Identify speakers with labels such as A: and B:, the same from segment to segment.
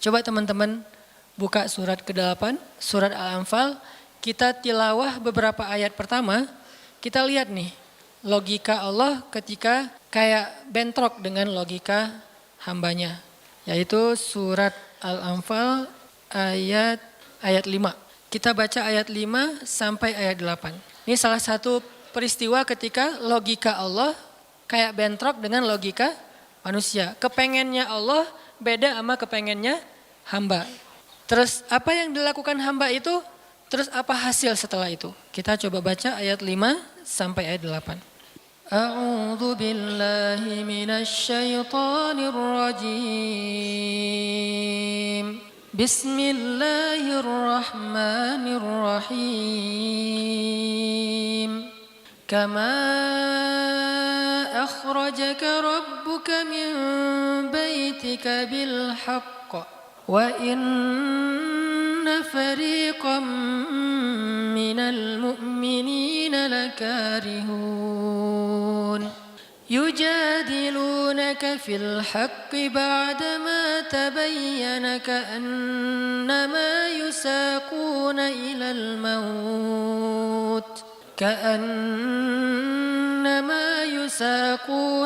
A: Coba teman-teman buka surat ke-8, surat Al-Anfal. Kita tilawah beberapa ayat pertama. Kita lihat nih logika Allah ketika kayak bentrok dengan logika hambanya. Yaitu surat Al-Anfal ayat 5. Kita baca ayat 5 sampai ayat 8. Ini salah satu peristiwa ketika logika Allah kayak bentrok dengan logika manusia. Kepengennya Allah beda sama kepengennya hamba. Terus apa yang dilakukan hamba itu, terus apa hasil setelah itu? Kita coba baca ayat 5 sampai ayat 8. A'udzu billahi minasy syaithanir rajim. Bismillahirrahmanirrahim. Kama akhrajaka rabbuka min baitika bil haqq wa inna fariqam minal mu'minina lakarihun. يجادلونك في الحق بعدما تبين كأنما يساقون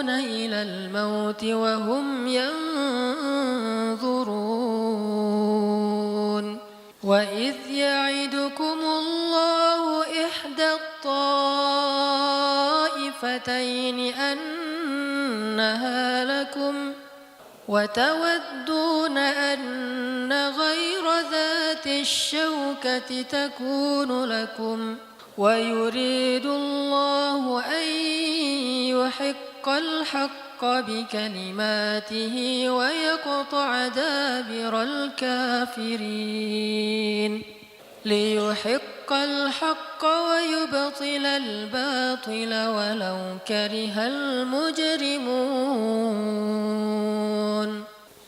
A: إلى الموت وهم ينظرون وإذ يعدكم الله إحدى الطائفتين أنها لكم وتودون أن غير ذات الشوكة تكون لكم ويريد الله أن يحق الحق بكلماته ويقطع دابر الكافرين ليحق الحق ويبطل الباطل ولو كره المجرمون.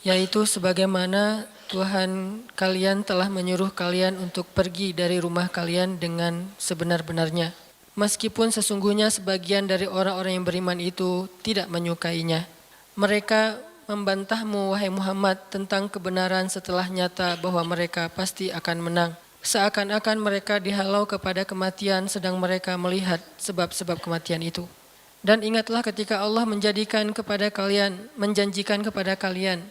A: Yaitu sebagaimana Tuhan kalian telah menyuruh kalian untuk pergi dari rumah kalian dengan sebenar-benarnya. Meskipun sesungguhnya sebagian dari orang-orang yang beriman itu tidak menyukainya. Mereka membantahmu wahai Muhammad tentang kebenaran setelah nyata bahwa mereka pasti akan menang. Seakan-akan mereka dihalau kepada kematian sedang mereka melihat sebab-sebab kematian itu. Dan ingatlah ketika Allah menjanjikan kepada kalian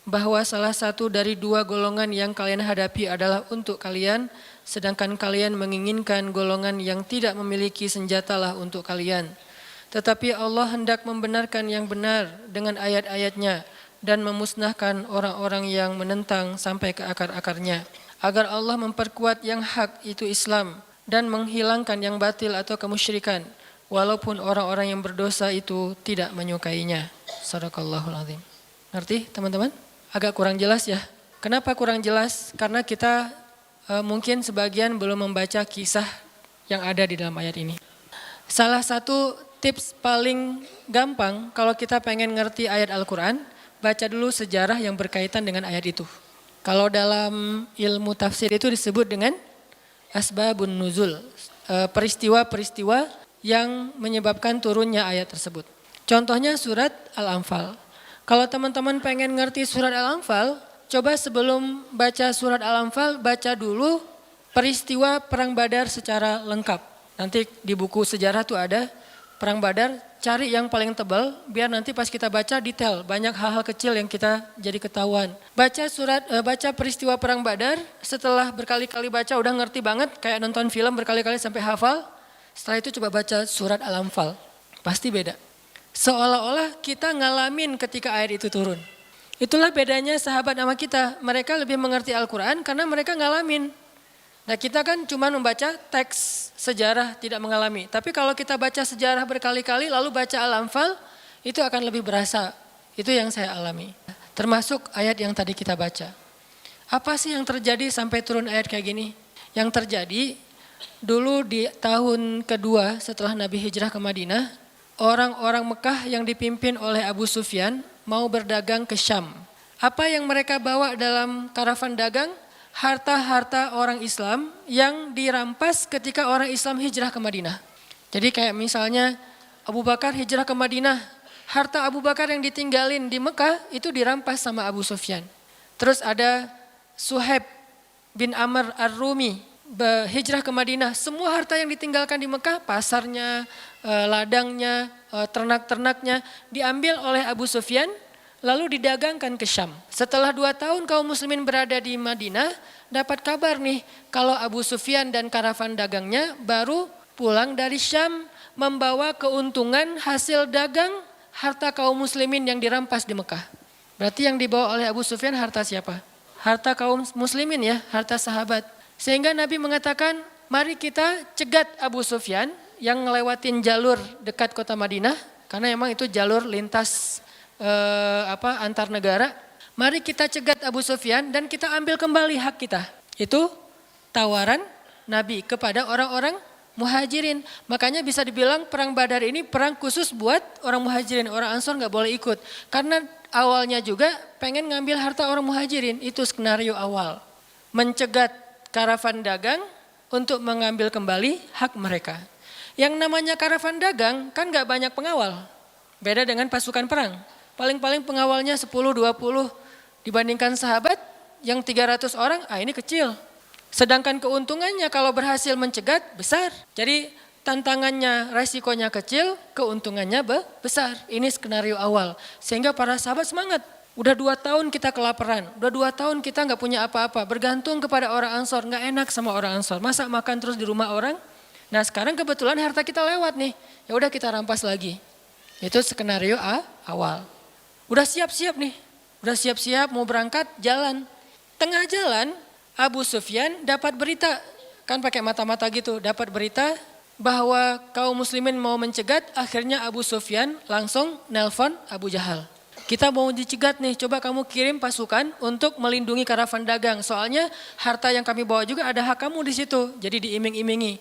A: bahwa salah satu dari dua golongan yang kalian hadapi adalah untuk kalian, sedangkan kalian menginginkan golongan yang tidak memiliki senjatalah untuk kalian. Tetapi Allah hendak membenarkan yang benar dengan ayat-ayatnya dan memusnahkan orang-orang yang menentang sampai ke akar-akarnya, agar Allah memperkuat yang hak itu Islam dan menghilangkan yang batil atau kemusyrikan, walaupun orang-orang yang berdosa itu tidak menyukainya. Shadaqallahul azim. Ngerti teman-teman? Agak kurang jelas ya. Kenapa kurang jelas? Karena kita mungkin sebagian belum membaca kisah yang ada di dalam ayat ini. Salah satu tips paling gampang kalau kita pengen ngerti ayat Al-Quran, baca dulu sejarah yang berkaitan dengan ayat itu. Kalau dalam ilmu tafsir itu disebut dengan asbabun nuzul, peristiwa-peristiwa yang menyebabkan turunnya ayat tersebut. Contohnya surat Al-Anfal. Kalau teman-teman pengen ngerti surat Al-Anfal, coba sebelum baca surat Al-Anfal, baca dulu peristiwa Perang Badar secara lengkap. Nanti di buku sejarah tuh ada Perang Badar, cari yang paling tebal, biar nanti pas kita baca detail, banyak hal-hal kecil yang kita jadi ketahuan. Baca peristiwa Perang Badar, setelah berkali-kali baca udah ngerti banget, kayak nonton film berkali-kali sampai hafal. Setelah itu coba baca surat Al-Anfal, pasti beda. Seolah-olah kita ngalamin ketika ayat itu turun. Itulah bedanya sahabat sama kita. Mereka lebih mengerti Al-Quran karena mereka ngalamin. Nah kita kan cuma membaca teks sejarah tidak mengalami. Tapi kalau kita baca sejarah berkali-kali lalu baca Al-Anfal, itu akan lebih berasa. Itu yang saya alami. Termasuk ayat yang tadi kita baca. Apa sih yang terjadi sampai turun ayat kayak gini? Yang terjadi dulu di tahun kedua setelah Nabi hijrah ke Madinah, orang-orang Mekah yang dipimpin oleh Abu Sufyan mau berdagang ke Syam. Apa yang mereka bawa dalam karavan dagang? Harta-harta orang Islam yang dirampas ketika orang Islam hijrah ke Madinah. Jadi kayak misalnya Abu Bakar hijrah ke Madinah, harta Abu Bakar yang ditinggalin di Mekah itu dirampas sama Abu Sufyan. Terus ada Suhaib bin Amr Ar-Rumi, hijrah ke Madinah. Semua harta yang ditinggalkan di Mekah, pasarnya, ladangnya, ternak-ternaknya diambil oleh Abu Sufyan lalu didagangkan ke Syam. Setelah 2 tahun kaum muslimin berada di Madinah, dapat kabar nih kalau Abu Sufyan dan karavan dagangnya baru pulang dari Syam membawa keuntungan hasil dagang harta kaum muslimin yang dirampas di Mekah. Berarti yang dibawa oleh Abu Sufyan harta siapa? Harta kaum muslimin ya, harta sahabat. Sehingga Nabi mengatakan, mari kita cegat Abu Sufyan yang ngelewatin jalur dekat kota Madinah, karena memang itu jalur lintas antar negara. Mari kita cegat Abu Sufyan dan kita ambil kembali hak kita. Itu tawaran Nabi kepada orang-orang Muhajirin. Makanya bisa dibilang perang Badar ini perang khusus buat orang Muhajirin. Orang Ansor nggak boleh ikut. Karena awalnya juga pengen ngambil harta orang Muhajirin. Itu skenario awal. Mencegat karavan dagang untuk mengambil kembali hak mereka. Yang namanya karavan dagang kan nggak banyak pengawal. Beda dengan pasukan perang. Paling-paling pengawalnya 10-20 dibandingkan sahabat yang 300 orang, ini kecil. Sedangkan keuntungannya kalau berhasil mencegat besar. Jadi tantangannya, resikonya kecil, keuntungannya besar. Ini skenario awal. Sehingga para sahabat semangat. Udah 2 tahun kita kelaparan, udah 2 tahun kita nggak punya apa-apa. Bergantung kepada orang Ansor, nggak enak sama orang Ansor. Masa makan terus di rumah orang? Nah sekarang kebetulan harta kita lewat nih. Ya udah kita rampas lagi. Itu skenario awal. Udah siap-siap nih. Udah siap-siap mau berangkat jalan. Tengah jalan Abu Sufyan dapat berita, kan pakai mata-mata gitu, dapat berita bahwa kaum muslimin mau mencegat, akhirnya Abu Sufyan langsung nelpon Abu Jahal. Kita mau dicegat nih, coba kamu kirim pasukan untuk melindungi karavan dagang. Soalnya harta yang kami bawa juga ada hak kamu di situ, jadi diiming-imingi.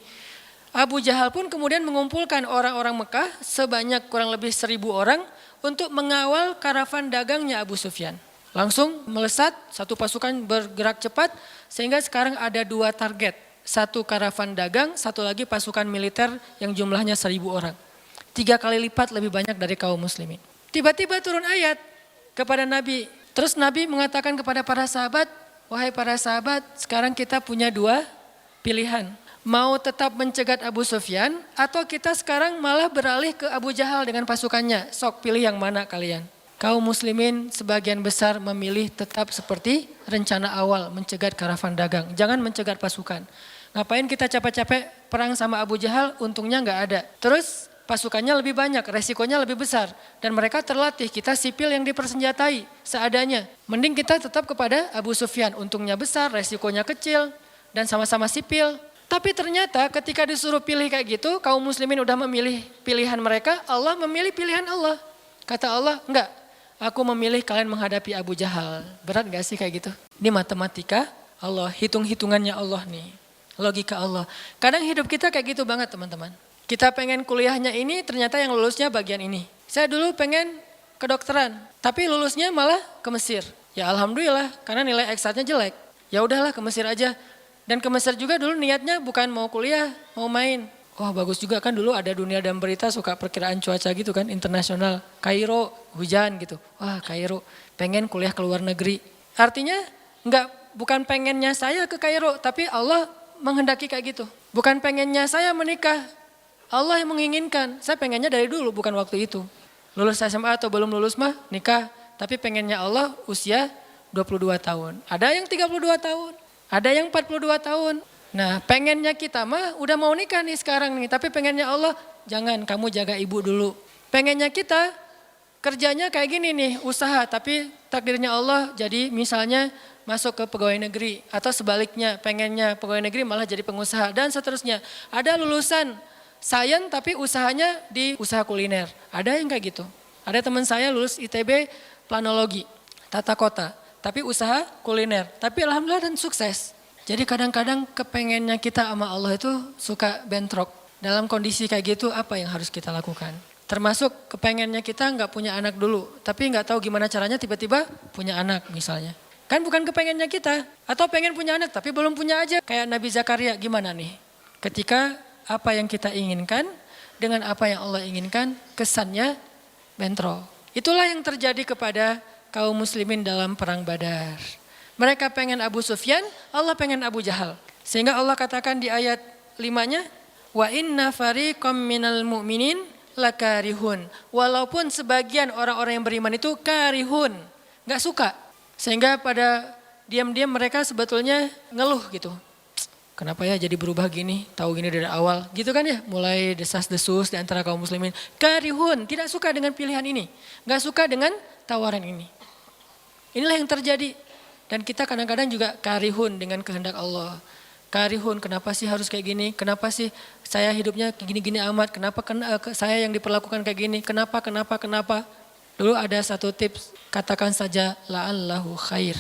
A: Abu Jahal pun kemudian mengumpulkan orang-orang Mekah sebanyak kurang lebih 1.000 orang untuk mengawal karavan dagangnya Abu Sufyan. Langsung melesat, satu pasukan bergerak cepat sehingga sekarang ada 2 target. Satu karavan dagang, satu lagi pasukan militer yang jumlahnya 1.000 orang. 3 kali lipat lebih banyak dari kaum muslimin. Tiba-tiba turun ayat kepada Nabi. Terus Nabi mengatakan kepada para sahabat, wahai para sahabat, sekarang kita punya 2 pilihan. Mau tetap mencegat Abu Sufyan atau kita sekarang malah beralih ke Abu Jahal dengan pasukannya. Sok pilih yang mana kalian. Kaum muslimin sebagian besar memilih tetap seperti rencana awal mencegat karavan dagang. Jangan mencegat pasukan. Ngapain kita capek-capek perang sama Abu Jahal, untungnya nggak ada. Terus pasukannya lebih banyak, resikonya lebih besar. Dan mereka terlatih, kita sipil yang dipersenjatai seadanya. Mending kita tetap kepada Abu Sufyan, untungnya besar, resikonya kecil, dan sama-sama sipil. Tapi ternyata ketika disuruh pilih kayak gitu, kaum muslimin udah memilih pilihan mereka, Allah memilih pilihan Allah. Kata Allah, enggak, aku memilih kalian menghadapi Abu Jahal. Berat gak sih kayak gitu? Ini matematika Allah, hitung-hitungannya Allah nih. Logika Allah. Kadang hidup kita kayak gitu banget teman-teman. Kita pengen kuliahnya ini, ternyata yang lulusnya bagian ini. Saya dulu pengen kedokteran, tapi lulusnya malah ke Mesir. Ya alhamdulillah, karena nilai eksatnya jelek. Ya udahlah ke Mesir aja. Dan ke Mesir juga dulu niatnya bukan mau kuliah, mau main. Wah bagus juga kan dulu ada Dunia dan Berita suka perkiraan cuaca gitu kan, internasional. Kairo hujan gitu, wah Kairo pengen kuliah ke luar negeri. Artinya bukan pengennya saya ke Kairo, tapi Allah menghendaki kayak gitu. Bukan pengennya saya menikah, Allah yang menginginkan. Saya pengennya dari dulu bukan waktu itu. Lulus SMA atau belum lulus mah nikah, tapi pengennya Allah usia 22 tahun. Ada yang 32 tahun. Ada yang 42 tahun. Nah pengennya kita mah udah mau nikah nih sekarang nih. Tapi pengennya Allah jangan, kamu jaga ibu dulu. Pengennya kita kerjanya kayak gini nih, usaha. Tapi takdirnya Allah jadi misalnya masuk ke pegawai negeri. Atau sebaliknya pengennya pegawai negeri malah jadi pengusaha dan seterusnya. Ada lulusan sains tapi usahanya di usaha kuliner. Ada yang kayak gitu. Ada teman saya lulus ITB planologi, tata kota. Tapi usaha kuliner, tapi alhamdulillah dan sukses. Jadi kadang-kadang kepengennya kita sama Allah itu suka bentrok. Dalam kondisi kayak gitu apa yang harus kita lakukan? Termasuk kepengennya kita nggak punya anak dulu, tapi nggak tahu gimana caranya tiba-tiba punya anak misalnya. Kan bukan kepengennya kita, atau pengen punya anak tapi belum punya aja. Kayak Nabi Zakaria gimana nih? Ketika apa yang kita inginkan dengan apa yang Allah inginkan kesannya bentrok. Itulah yang terjadi kepada kaum muslimin dalam perang Badar. Mereka pengen Abu Sufyan, Allah pengen Abu Jahal. Sehingga Allah katakan di ayat 5-nya, wa inna fariqam minal mu'minin lakarihun. Walaupun sebagian orang-orang yang beriman itu karihun, nggak suka. Sehingga pada diam-diam mereka sebetulnya ngeluh gitu. Kenapa ya jadi berubah gini, tahu gini dari awal, gitu kan ya. Mulai desas-desus di antara kaum muslimin. Karihun, tidak suka dengan pilihan ini, nggak suka dengan tawaran ini. Inilah yang terjadi. Dan kita kadang-kadang juga karihun dengan kehendak Allah. Karihun, kenapa sih harus kayak gini? Kenapa sih saya hidupnya gini-gini amat? Kenapa saya yang diperlakukan kayak gini? Kenapa? Dulu ada satu tips, katakan saja la'allahu khair.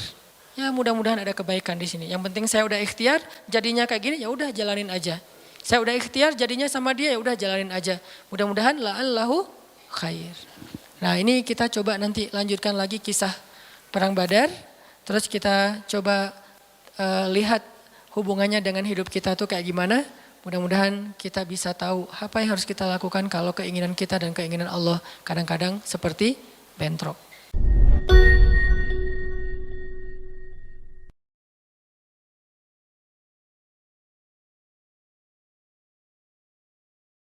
A: Ya mudah-mudahan ada kebaikan di sini. Yang penting saya udah ikhtiar, jadinya kayak gini, ya udah jalanin aja. Saya udah ikhtiar, jadinya sama dia, ya udah jalanin aja. Mudah-mudahan la'allahu khair. Nah ini kita coba nanti lanjutkan lagi kisah Perang Badar. Terus kita coba lihat hubungannya dengan hidup kita tuh kayak gimana. Mudah-mudahan kita bisa tahu apa yang harus kita lakukan kalau keinginan kita dan keinginan Allah kadang-kadang seperti bentrok.